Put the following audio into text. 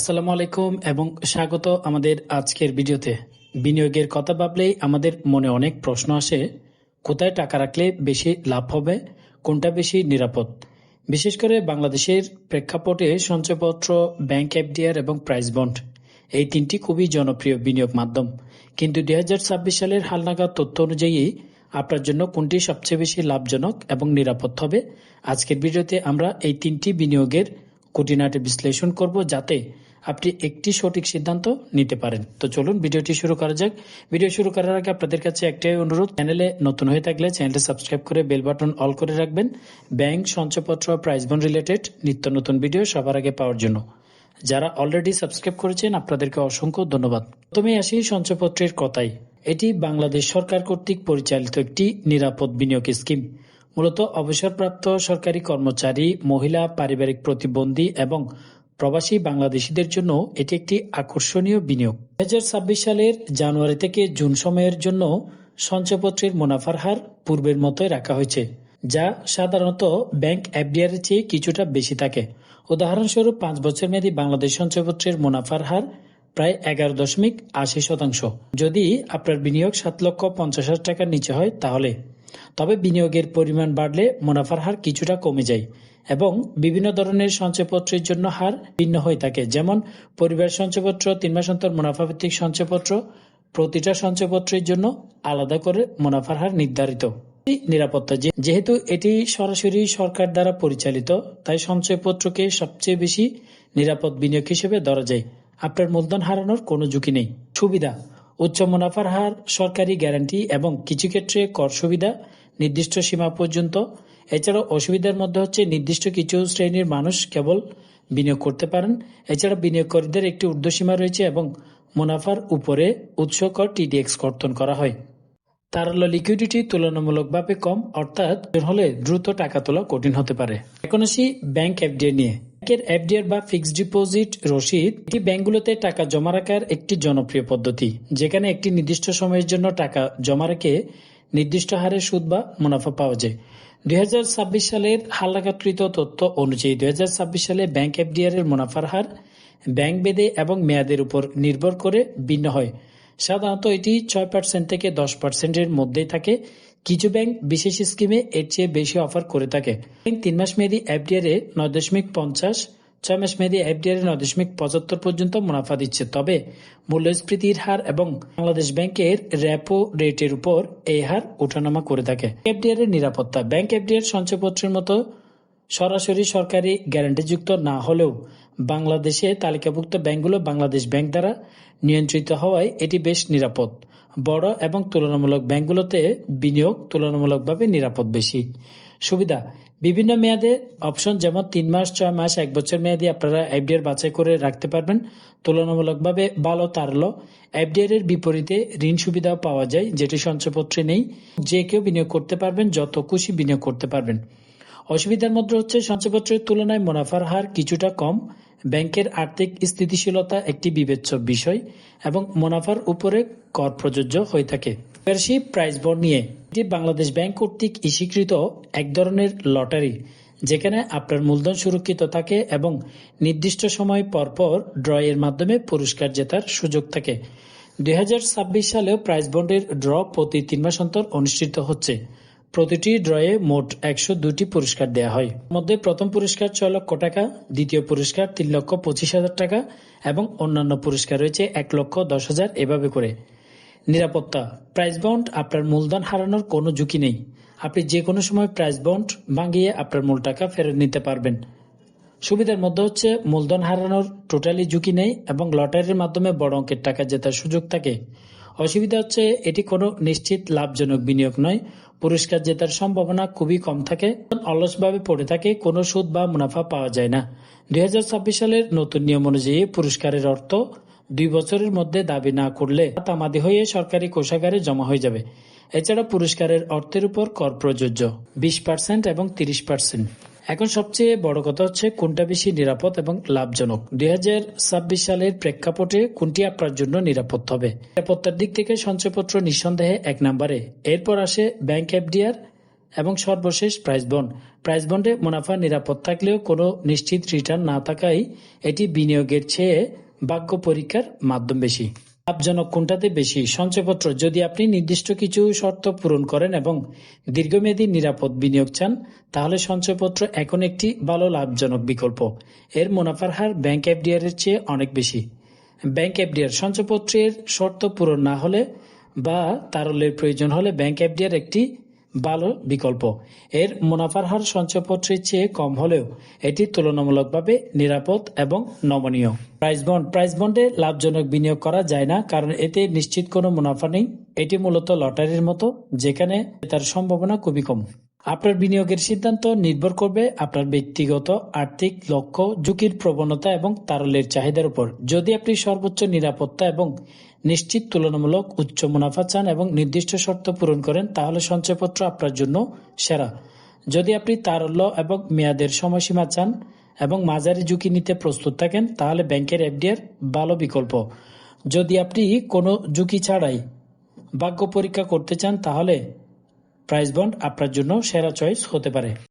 আসসালামু আলাইকুম এবং স্বাগত আমাদের আজকের ভিডিওতে। বিনিয়োগের কথা ভাবলেই আমাদের মনে অনেক প্রশ্ন আসে। কোথায় টাকা রাখলে বেশি লাভ হবে, কোনটা বেশি নিরাপদ? বিশেষ করে বাংলাদেশের প্রেক্ষাপটে সঞ্চয়পত্র, ব্যাংক এফডিআর এবং প্রাইস বন্ড এই তিনটি খুবই জনপ্রিয় বিনিয়োগ মাধ্যম। কিন্তু 2026 সালের হালনাগাদ তথ্য অনুযায়ী আপনার জন্য কোনটি সবচেয়ে বেশি লাভজনক এবং নিরাপদ হবে? আজকের ভিডিওতে আমরা এই তিনটি বিনিয়োগের খুঁটিনাটি বিশ্লেষণ করব, যাতে আপনি একটি সঠিক সিদ্ধান্ত নিতে পারেন। তো চলুন ভিডিওটি শুরু করা যাক। ভিডিও শুরু করার আগে আপনাদের কাছে একটাই অনুরোধ, চ্যানেলে নতুন হয়ে থাকলে চ্যানেলটি সাবস্ক্রাইব করে বেল বাটন অল করে রাখবেন, ব্যাংক, সঞ্চয়পত্র, প্রাইস বন্ড রিলেটেড নিত্য নতুন ভিডিও সবার আগে পাওয়ার জন্য। যারা অলরেডি সাবস্ক্রাইব করেছেন আপনাদেরকে অসংখ্য ধন্যবাদ। প্রথমে আসি সঞ্চয়পত্রের কথায়। এটি বাংলাদেশ সরকার কর্তৃক পরিচালিত একটি নিরাপদ বিনিয়োগ স্কিম। মূলত অবসরপ্রাপ্ত সরকারি কর্মচারী, মহিলা, পারিবারিক প্রতিবন্ধী এবং প্রবাসী বাংলাদেশিদের জন্য এটি একটি আকর্ষণীয় বিনিয়োগ। 2026 সালের জানুয়ারি থেকে জুন সময়ের জন্য সঞ্চয়পত্রের মুনাফার হার পূর্বের মতোই রাখা হয়েছে, যা সাধারণত ব্যাংক এফডিআর এর চেয়ে কিছুটা বেশি থাকে। উদাহরণস্বরূপ 5 বছর মেয়াদী বাংলাদেশ সঞ্চয়পত্রের মুনাফার হার প্রায় 11.80%। যদি আপনার বিনিয়োগ 7,50,000 টাকার নিচে হয় তবে বিনিয়োগের পরিমাণ বাড়লে মুনাফার হার কিছুটা কমে যায় এবং বিভিন্ন ধরনের সঞ্চয়পত্রের জন্য হার ভিন্ন হয়ে থাকে। যেমন পরিবার সঞ্চয়পত্র, 3 মাস অন্তর মুনাফা ভিত্তিক সঞ্চয়পত্র, প্রতিটা সঞ্চয়পত্রের জন্য আলাদা করে মুনাফার হার নির্ধারিত। নিরাপত্তা, যেহেতু এটি সরাসরি সরকার দ্বারা পরিচালিত, তাই সঞ্চয়পত্রকে সবচেয়ে বেশি নিরাপদ বিনিয়োগ হিসেবে ধরা যায়। আপনার মূলধন হারানোর কোনো ঝুঁকি নেই। সুবিধা: উচ্চ মুনাফার হার, সরকারি গ্যারান্টি এবং কিছু ক্ষেত্রে কর সুবিধা নির্দিষ্ট সীমা পর্যন্ত। এছাড়াও অসুবিধার মধ্যে হচ্ছে নির্দিষ্ট কিছু শ্রেণীর মানুষ কেবল বিনিয়োগ করতে পারেন। এছাড়া বিনিয়োগকারীদের একটি ঊর্ধ্বসীমা রয়েছে এবং মুনাফার উপরে উৎস কর টিডিএক্স কর্তন করা হয়। তারল্য: লিকুইডিটি তুলনামূলকভাবে কম, অর্থাৎ হলে দ্রুত টাকা তোলা কঠিন হতে পারে। এখন আসি ব্যাংক এফডিআর নিয়ে। ব্যাংকের এফডিআর বা ফিক্সড ডিপোজিট রসিদ, এটি ব্যাংকগুলোতে টাকা জমা রাখার একটি জনপ্রিয় পদ্ধতি, যেখানে একটি নির্দিষ্ট সময়ের জন্য টাকা জমা রেখে নির্দিষ্ট হারে সুদ বা মুনাফা পাওয়া যায়। 2026 সালের হালনাগাদকৃত তথ্য অনুযায়ী 2026 সালে ব্যাংক এফডিআর এর মুনাফার হার ব্যাংক ভেদে এবং মেয়াদের উপর নির্ভর করে ভিন্ন হয়। সাধারণত এটি 6% থেকে 10%-এর মধ্যেই থাকে। কিছু ব্যাংক বিশেষ স্কিমে এর চেয়ে বেশি অফার করে থাকে। 3 মাস মেয়াদী এফডিআর এ 9.50, 6 মাস মেয়াদী এফডিআর এ 9.75 পর্যন্ত মুনাফা দিচ্ছে। তবে মূল্যস্ফীতির হার এবং বাংলাদেশ ব্যাংকের রেপো রেটের উপর এই হার ওঠানামা করে থাকে। এফডিআর এর নিরাপত্তা: ব্যাংক এফডিআর সঞ্চয়পত্রের মতো সরাসরি সরকারি গ্যারান্টিযুক্ত না হলেও বাংলাদেশে তালিকাভুক্ত ব্যাংকগুলো বাংলাদেশ ব্যাংক দ্বারা নিয়ন্ত্রিত হওয়ায় এটি বেশ নিরাপদ। বড় এবং তুলনামূলক ব্যাংকগুলোতে বিনিয়োগ তুলনামূলকভাবে নিরাপদ বেশি। সুবিধা: বিভিন্ন মেয়াদে অপশন, যেমন 3 মাস, 6 মাস, 1 বছর মেয়াদী আপনারা এফডিআর বাছাই করে রাখতে পারবেন। তুলনামূলকভাবে ভালো তারল্য: এফডিআর এর বিপরীতে ঋণ সুবিধাও পাওয়া যায়, যেটি সঞ্চয়পত্রে নেই। যে কেউ বিনিয়োগ করতে পারবেন, যত খুশি বিনিয়োগ করতে পারবেন। অসুবিধার মধ্যে হচ্ছে সঞ্চয়পত্রের তুলনায় মুনাফার হার কিছুটা কম, ব্যাংকের আর্থিক স্থিতিশীলতা একটি বিবেচ্য বিষয় এবং মুনাফার উপরে কর প্রযোজ্য হয়ে থাকে। প্রাইস বন্ড নিয়ে, এটি বাংলাদেশ ব্যাংক কর্তৃক স্বীকৃত এক ধরনের লটারি, যেখানে আপনার মূলধন সুরক্ষিত থাকে এবং নির্দিষ্ট সময় পরপর ড্র এর মাধ্যমে পুরস্কার জেতার সুযোগ থাকে। 2026 সালেও প্রাইস বন্ডের ড্র প্রতি 3 মাস অন্তর অনুষ্ঠিত হচ্ছে। প্রতিটি ড্রয়ে মোট 102টি পুরস্কার দেওয়া হয়। মধ্যে প্রথম পুরস্কার 6 লক্ষ টাকা, দ্বিতীয় পুরস্কার 3,25,000 টাকা এবং অন্যান্য পুরস্কার রয়েছে 1,10,000, এভাবে করে। নিরাপত্তা: প্রাইস বন্ড আপনার মূলধন হারানোর কোনো ঝুঁকি নেই। আপনি যে কোনো সময় প্রাইস বন্ড ভাঙিয়ে আপনার মূল টাকা ফেরত নিতে পারবেন। সুবিধার মধ্যে হচ্ছে মূলধন হারানোর টোটালি ঝুঁকি নেই এবং লটারির মাধ্যমে বড় অঙ্কের টাকা জেতার সুযোগ থাকে। অসুবিধা হচ্ছে এটি কোনো নিশ্চিত লাভজনক বিনিয়োগ নয়। পুরস্কার জেতার সম্ভাবনা খুবই কম থাকে, অলসভাবে পড়ে থাকে, কোনো সুদ বা মুনাফা পাওয়া যায় না। 2026 সালের নতুন নিয়ম অনুযায়ী পুরস্কারের অর্থ 2 বছরের মধ্যে দাবি না করলে তামাদি হয়ে সরকারি কোষাগারে জমা হয়ে যাবে। এছাড়া পুরস্কারের অর্থের উপর কর প্রযোজ্য 20% এবং 30%। এখন সবচেয়ে বড় কথা হচ্ছে কোনটা বেশি নিরাপদ এবং লাভজনক। 2026 সালের প্রেক্ষাপটে কোনটি আপনার জন্য নিরাপদ হবে? নিরাপত্তার দিক থেকে সঞ্চয়পত্র নিঃসন্দেহে 1 নম্বরে। এরপর আসে ব্যাংক এফডিআর, এবং সর্বশেষ প্রাইস বন্ড। প্রাইস বন্ডে মুনাফা নিরাপদ থাকলেও কোনো নিশ্চিত রিটার্ন না থাকায় এটি বিনিয়োগের চেয়ে ভাগ্য পরীক্ষার মাধ্যম বেশি। লাভজনক কোনটাতে বেশি? সঞ্চয়পত্র। যদি আপনি নির্দিষ্ট কিছু শর্ত পূরণ করেন এবং দীর্ঘমেয়াদী নিরাপদ বিনিয়োগ চান, তাহলে সঞ্চয়পত্র এখন একটি ভালো লাভজনক বিকল্প। এর মুনাফার হার ব্যাংক এফডিআর এর চেয়ে অনেক বেশি। Bank FDR. সঞ্চয়পত্রের শর্ত পূরণ না হলে বা তারল্যের প্রয়োজন হলে ব্যাংক এফডিআর একটি ভালো বিকল্প। এর মুনাফার হার সঞ্চয়পত্রের চেয়ে কম হলেও এটি তুলনামূলকভাবে নিরাপদ এবং নমনীয়। Price bond. প্রাইস বন্ডে লাভজনক বিনিয়োগ করা যায় না, কারণ এতে নিশ্চিত কোনো মুনাফা নেই। এটি মূলত লটারির মতো, যেখানে তার সম্ভাবনা খুবই কম। আপনার বিনিয়োগের সিদ্ধান্ত নির্ভর করবে আপনার ব্যক্তিগত আর্থিক লক্ষ্য, ঝুঁকির প্রবণতা এবং তারল্যের চাহিদার উপর। যদি আপনি সর্বোচ্চ নিরাপত্তা এবং নিশ্চিত তুলনামূলক উচ্চ মুনাফা চান এবং নির্দিষ্ট শর্ত পূরণ করেন, তাহলে সঞ্চয়পত্র আপনার জন্য সেরা। যদি আপনি তারল্য এবং মেয়াদের সময়সীমা চান এবং মাঝারি ঝুঁকি নিতে প্রস্তুত থাকেন, তাহলে ব্যাংকের এফডিআর ভালো বিকল্প। যদি আপনি কোনো ঝুঁকি ছাড়াই ভাগ্য পরীক্ষা করতে চান, তাহলে প্রাইস বন্ড আপনার জন্য সেরা চয়েস হতে পারে।